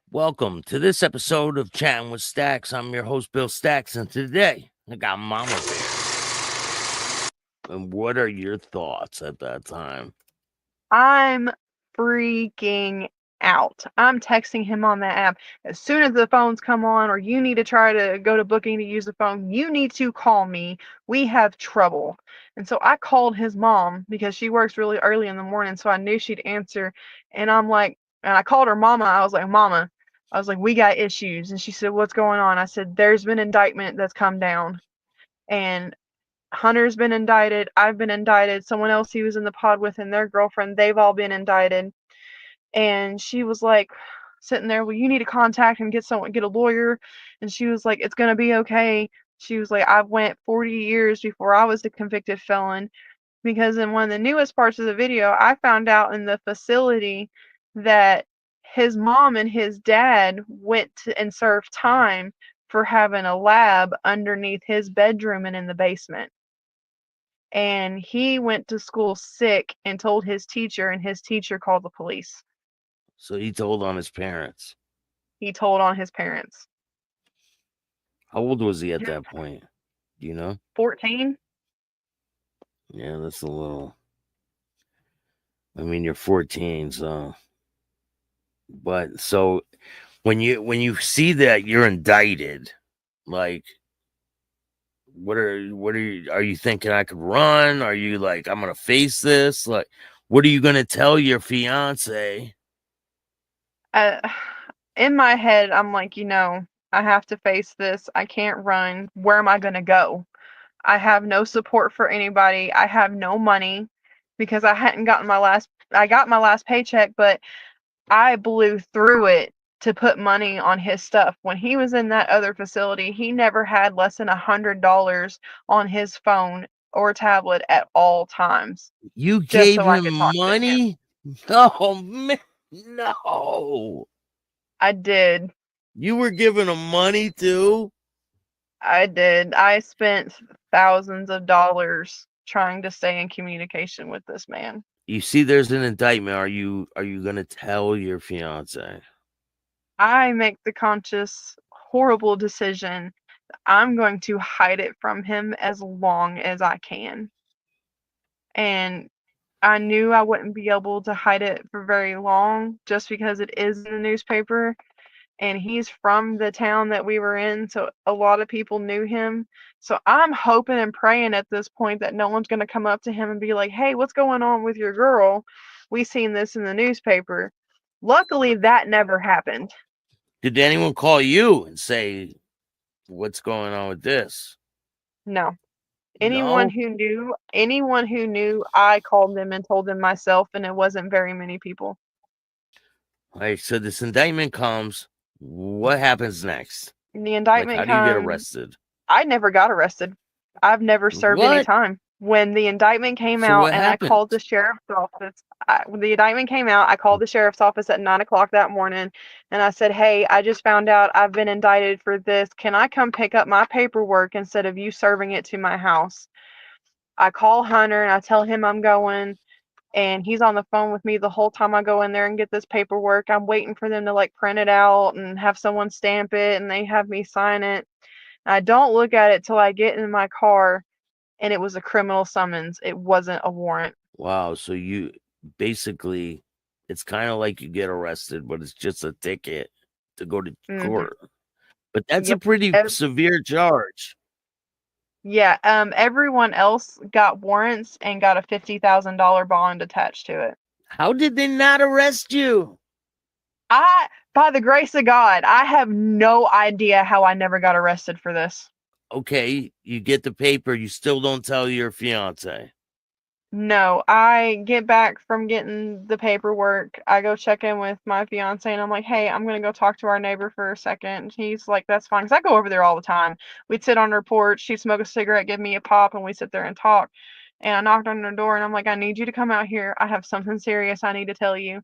Welcome to this episode of Chattin with Staxx. I'm your host, Bill Staxx, and today I got Mama Bear. And what are your thoughts at that time? I'm freaking out. I'm texting him on that app. As soon as the phones come on, or you need to try to go to booking to use the phone, you need to call me. We have trouble. And so I called his mom because she works really early in the morning, so I knew she'd answer. And I called her mama. I was like, Mama, we got issues. And she said, What's going on? I said, There's been indictment that's come down. And Hunter's been indicted. I've been indicted. Someone else he was in the pod with and their girlfriend, they've all been indicted. And she was like sitting there, well, you need to contact and get a lawyer. And she was like, it's gonna be okay. She was like, I went 40 years before I was a convicted felon. Because in one of the newest parts of the video, I found out in the facility that his mom and his dad went and served time for having a lab underneath his bedroom and in the basement. And he went to school sick and told his teacher, and his teacher called the police. So he told on his parents. He told on his parents. How old was he at that point? Do you know? 14? Yeah, that's a little. I mean, you're 14, so. But so when you see that you're indicted, like, what are you? Are you thinking I could run? Are you like I'm gonna face this? Like, what are you gonna tell your fiance? In my head, I'm like, I have to face this. I can't run. Where am I going to go? I have no support for anybody. I have no money because I got my last paycheck, but I blew through it to put money on his stuff. When he was in that other facility, he never had less than $100 on his phone or tablet at all times, You just gave so I him could talk to him. money? Oh man, no! I did. You were giving him money too? I did. I spent thousands of dollars trying to stay in communication with this man. You see, there's an indictment. Are you gonna tell your fiance? I make the conscious, horrible decision. I'm going to hide it from him as long as I can. And I knew I wouldn't be able to hide it for very long just because it is in the newspaper. And he's from the town that we were in, so a lot of people knew him. So I'm hoping and praying at this point that no one's going to come up to him and be like, hey, what's going on with your girl? We seen this in the newspaper. Luckily, that never happened. Did anyone call you and say what's going on with this? No. No. Anyone who knew, I called them and told them myself, and it wasn't very many people. All right. So this indictment comes. What happens next? And the Like, how indictment do you get comes. arrested? I never got arrested. I've never served any What? time. When the indictment came So out what and I happened? called the sheriff's office, when the indictment came out, I called the sheriff's office at 9 o'clock that morning and I said, hey, I just found out I've been indicted for this. Can I come pick up my paperwork instead of you serving it to my house? I call Hunter and I tell him I'm going, and he's on the phone with me the whole time I go in there and get this paperwork. I'm waiting for them to like print it out and have someone stamp it and they have me sign it. I don't look at it till I get in my car, and it was a criminal summons. It wasn't a warrant. Wow. So you basically, it's kind of like you get arrested, but it's just a ticket to go to Hmm. court. But that's a Yep. pretty severe charge. Yeah. Everyone else got warrants and got a $50,000 bond attached to it. How did they not arrest you? By the grace of God, I have no idea how I never got arrested for this. Okay, you get the paper, you still don't tell your fiance. No, I get back from getting the paperwork. I go check in with my fiance and I'm like, hey, I'm going to go talk to our neighbor for a second. He's like, that's fine. Because I go over there all the time. We'd sit on her porch. She'd smoke a cigarette, give me a pop, and we sit there and talk. And I knocked on her door and I'm like, I need you to come out here. I have something serious I need to tell you.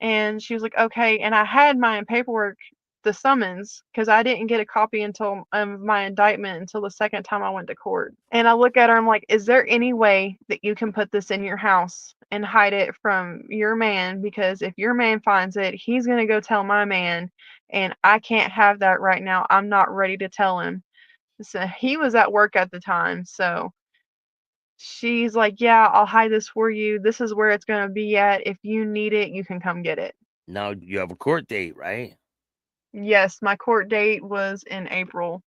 And she was like, okay. And I had my paperwork, the summons, because I didn't get a copy until my indictment until the second time I went to court. And I look at her, I'm like, is there any way that you can put this in your house? and hide it from your man, because if your man finds it, he's going to go tell my man, and I can't have that right now. I'm not ready to tell him. So he was at work at the time. So she's like, yeah, I'll hide this for you. This is where it's going to be at. If you need it, you can come get it. Now you have a court date, right? Yes, my court date was in April,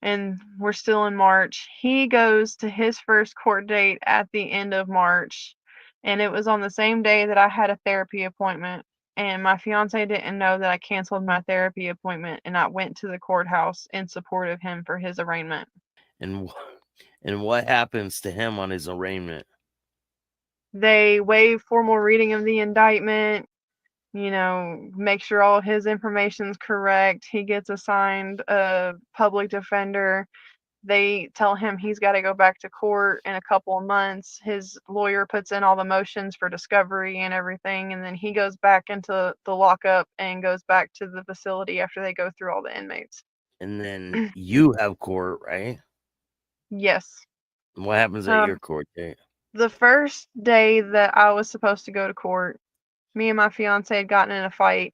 and we're still in March. He goes to his first court date at the end of March, and it was on the same day that I had a therapy appointment. And my fiance didn't know that I canceled my therapy appointment, and I went to the courthouse in support of him for his arraignment. And and what happens to him on his arraignment? They waive formal reading of the indictment, make sure all of his information's correct. He gets assigned a public defender. They tell him he's got to go back to court in a couple of months. His lawyer puts in all the motions for discovery and everything, and then he goes back into the lockup and goes back to the facility after they go through all the inmates. And then you have court, right? Yes. And what happens at your court date? The first day that I was supposed to go to court, me and my fiance had gotten in a fight,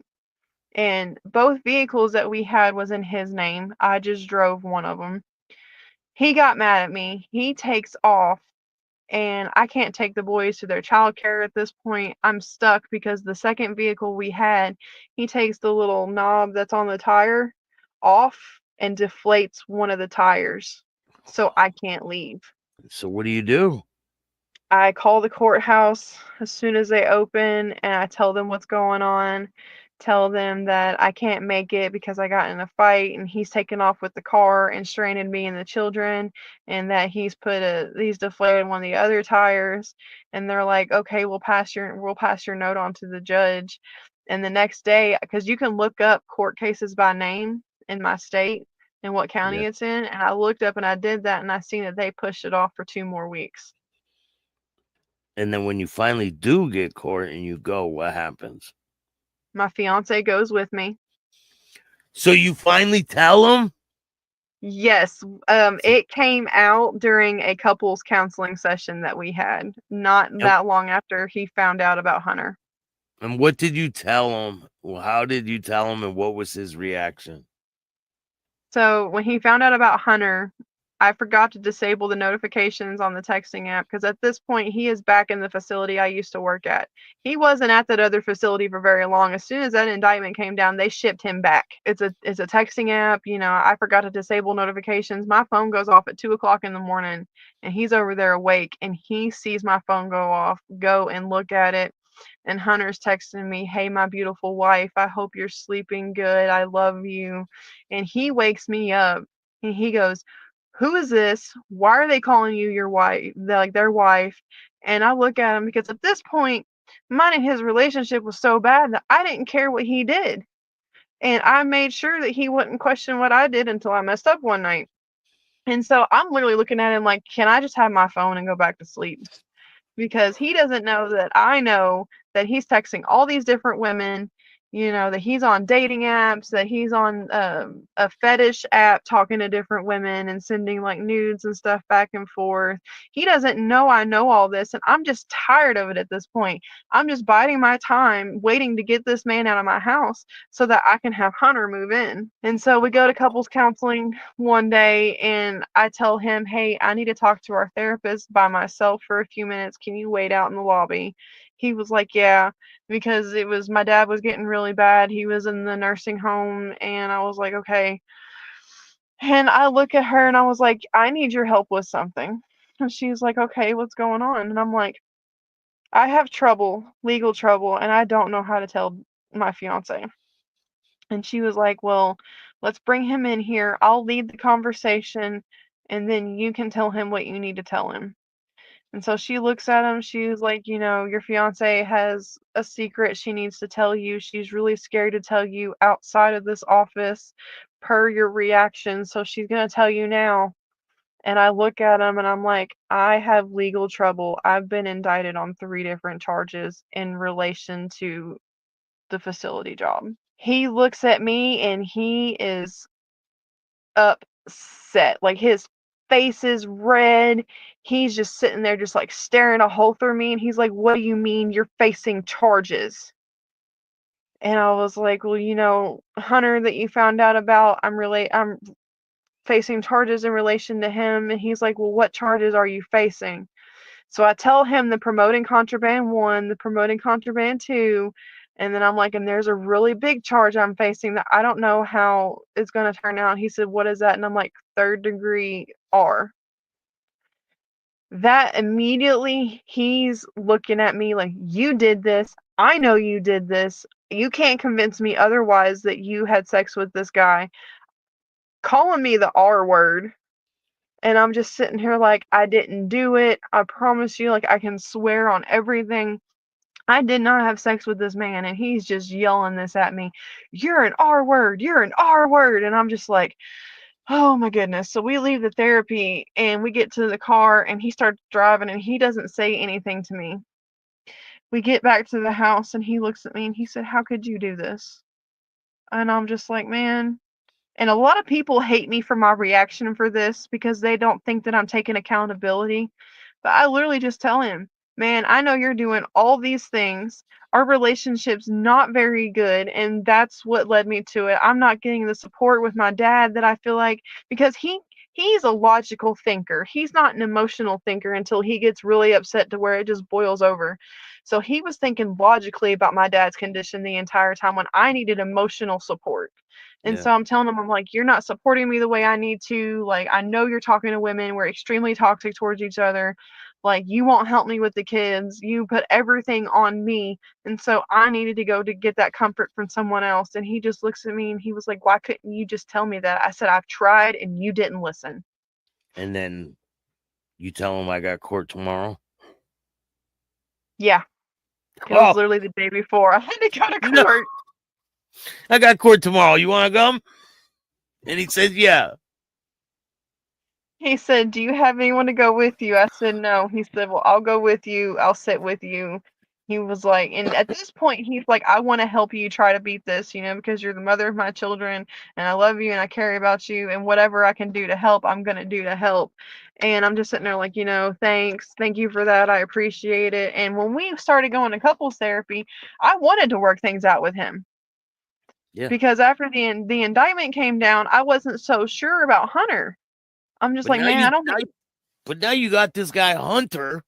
and both vehicles that we had was in his name. I just drove one of them. He got mad at me. He takes off, and I can't take the boys to their childcare at this point. I'm stuck because the second vehicle we had, he takes the little knob that's on the tire off and deflates one of the tires, so I can't leave. So what do you do? I call the courthouse as soon as they open, and I tell them what's going on. Tell them that I can't make it because I got in a fight and he's taken off with the car and stranded me and the children, and that he's deflated one of the other tires. And they're like, okay, we'll pass your note on to the judge. And the next day, because you can look up court cases by name in my state and what Yeah. county it's in, and I looked up and I did that, and I seen that they pushed it off for 2 more weeks. And then when you finally do get court and you go, what happens? My fiance goes with me. So you finally tell him? Yes, it came out during a couples counseling session that we had, not And, that long after he found out about Hunter. and what did you tell him? Well, how did you tell him and what was his reaction? So when he found out about Hunter, I forgot to disable the notifications on the texting app, because at this point he is back in the facility I used to work at. He wasn't at that other facility for very long. As soon as that indictment came down, they shipped him back. It's a texting app. I forgot to disable notifications. My phone goes off at 2 o'clock in the morning, and he's over there awake, and he sees my phone go off, go and look at it. And Hunter's texting me, hey, my beautiful wife, I hope you're sleeping good. I love you. And he wakes me up and he goes, who is this? Why are they calling you your wife? They're like their wife. And I look at him, because at this point, mine and his relationship was so bad that I didn't care what he did. And I made sure that he wouldn't question what I did until I messed up one night. And so I'm literally looking at him like, can I just have my phone and go back to sleep? Because he doesn't know that I know that he's texting all these different women, that he's on dating apps, that he's on a fetish app talking to different women and sending like nudes and stuff back and forth. He doesn't know I know all this, and I'm just tired of it at this point. I'm just biding my time, waiting to get this man out of my house so that I can have Hunter move in. And so we go to couples counseling one day, and I tell him, hey, I need to talk to our therapist by myself for a few minutes. Can you wait out in the lobby? He was like, yeah, because my dad was getting really bad. He was in the nursing home, and I was like, okay. And I look at her and I was like, I need your help with something. And she's like, okay, what's going on? And I'm like, I have trouble, legal trouble, and I don't know how to tell my fiance. And she was like, well, let's bring him in here. I'll lead the conversation, and then you can tell him what you need to tell him. And so she looks at him. She's like, your fiance has a secret she needs to tell you. She's really scared to tell you outside of this office per your reaction. So she's going to tell you now. And I look at him and I'm like, I have legal trouble. I've been indicted on 3 different charges in relation to the facility job. He looks at me and he is upset. Like his face is red. He's just sitting there, just like staring a hole through me. And he's like, "What do you mean you're facing charges?" And I was like, "Well, Hunter that you found out about, I'm facing charges in relation to him." And he's like, "Well, what charges are you facing?" So I tell him the promoting contraband 1, the promoting contraband 2, and then I'm like, "And there's a really big charge I'm facing that I don't know how it's going to turn out." He said, "What is that?" And I'm like, "Third degree R." That immediately, he's looking at me like, "You did this. I know you did this. You can't convince me otherwise that you had sex with this guy." Calling me the R word. And I'm just sitting here like, "I didn't do it. I promise you, like, I can swear on everything. I did not have sex with this man." And he's just yelling this at me. "You're an R word. You're an R word." And I'm just like, oh my goodness. So we leave the therapy and we get to the car and he starts driving and he doesn't say anything to me. We get back to the house and he looks at me and he said, "How could you do this?" And I'm just like, man. And a lot of people hate me for my reaction for this because they don't think that I'm taking accountability. But I literally just tell him, "Man, I know you're doing all these things. Our relationship's not very good, and that's what led me to it. I'm not getting the support with my dad that I feel like, because he's a logical thinker. He's not an emotional thinker until he gets really upset to where it just boils over." So he was thinking logically about my dad's condition the entire time when I needed emotional support. And Yeah. so I'm telling him, I'm like, "You're not supporting me the way I need to. Like, I know you're talking to women. We're extremely toxic towards each other. Like, you won't help me with the kids. You put everything on me." And so I needed to go to get that comfort from someone else. And he just looks at me and he was like, "Why couldn't you just tell me that?" I said, "I've tried and you didn't listen." And then you tell him I got court tomorrow. Yeah. It was Oh literally the day before I had to go to no, court. I got court tomorrow. You want to come? And he says, yeah. He said, "Do you have anyone to go with you?" I said, "No." He said, "Well, I'll go with you. I'll sit with you." He was like, and at this point, he's like, "I want to help you try to beat this, because you're the mother of my children and I love you and I care about you, and whatever I can do to help, I'm going to do to help." And I'm just sitting there like, "Thanks. Thank you for that. I appreciate it." And when we started going to couples therapy, I wanted to work things out with him Yeah. because after the indictment came down, I wasn't so sure about Hunter. I'm just But like, now "Man, you I don't think." but now you got this guy Hunter.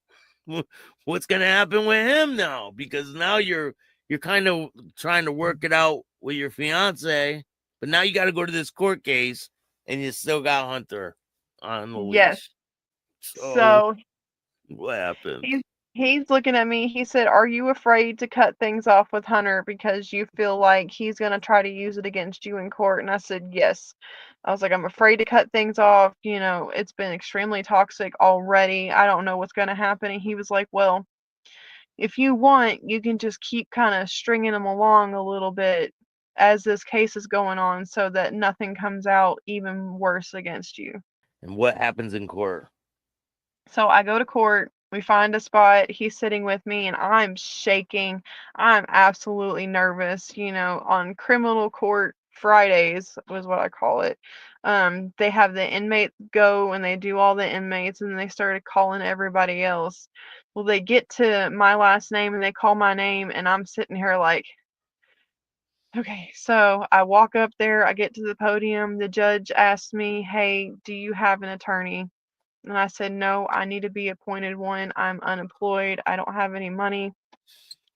What's gonna happen with him now? Because now you're kind of trying to work it out with your fiance, but now you got to go to this court case, and you still got Hunter on the Yes. leash. So So what happens? he's looking at me. He said, "Are you afraid to cut things off with Hunter because you feel like he's going to try to use it against you in court?" And I said, "Yes." I was like, "I'm afraid to cut things off. It's been extremely toxic already. I don't know what's going to happen." And he was like, "Well, if you want, you can just keep kind of stringing them along a little bit as this case is going on so that nothing comes out even worse against you." And what happens in court? So I go to court, we find a spot, he's sitting with me, and I'm shaking. I'm absolutely nervous. On criminal court Fridays was what I call it. They have the inmates go and they do all the inmates, and then they started calling everybody else. Well, they get to my last name and they call my name, and I'm sitting here like, okay. So I walk up there, I get to the podium, the judge asks me, "Hey, do you have an attorney?" And I said, "No, I need to be appointed one. I'm unemployed. I don't have any money."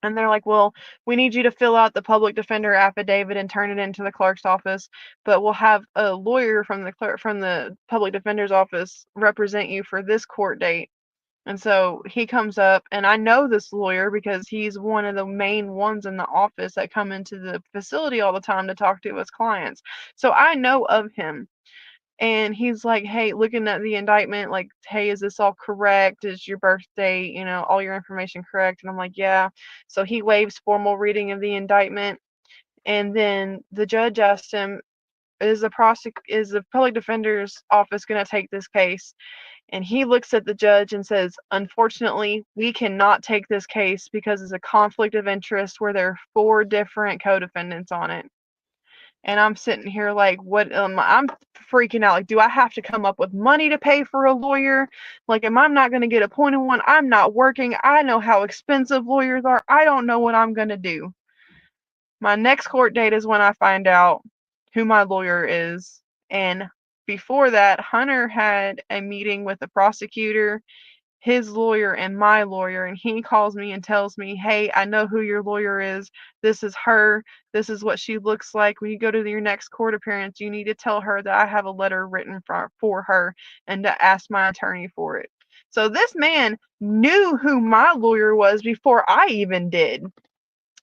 And they're like, "Well, we need you to fill out the public defender affidavit and turn it into the clerk's office, but we'll have a lawyer from the public defender's office represent you for this court date." And so he comes up, and I know this lawyer because he's one of the main ones in the office that come into the facility all the time to talk to his clients. So I know of him. And he's like, "Hey," looking at the indictment, like, "Hey, is this all correct? Is your birth date, all your information correct?" And I'm like, "Yeah." So he waives formal reading of the indictment. And then the judge asked him, is the public defender's office going to take this case?" And he looks at the judge and says, "Unfortunately, we cannot take this case because it's a conflict of interest where there are 4 different co-defendants on it." And I'm sitting here like, what? I'm freaking out. Like, do I have to come up with money to pay for a lawyer? Like, am I not going to get appointed one? I'm not working. I know how expensive lawyers are. I don't know what I'm going to do. My next court date is when I find out who my lawyer is. And before that, Hunter had a meeting with the prosecutor, his lawyer, and my lawyer. And he calls me and tells me, hey, I know who your lawyer is. This is her. This is what she looks like. When you go to your next court appearance, you need to tell her that I have a letter written for her and to ask my attorney for it. So this man knew who my lawyer was before I even did.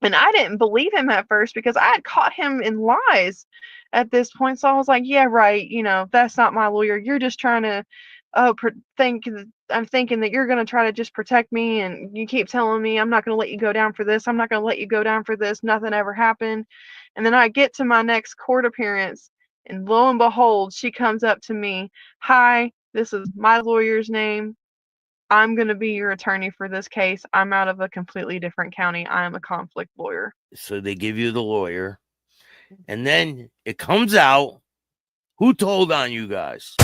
And I didn't believe him at first because I had caught him in lies at this point. So I was like, yeah, right. That's not my lawyer. You're just trying to I'm thinking that you're going to try to just protect me. And you keep telling me I'm not going to let you go down for this. I'm not going to let you go down for this. Nothing ever happened. And then I get to my next court appearance. And lo and behold, she comes up to me. Hi, this is my lawyer's name. I'm going to be your attorney for this case. I'm out of a completely different county. I am a conflict lawyer. So they give you the lawyer, and then it comes out who told on you guys.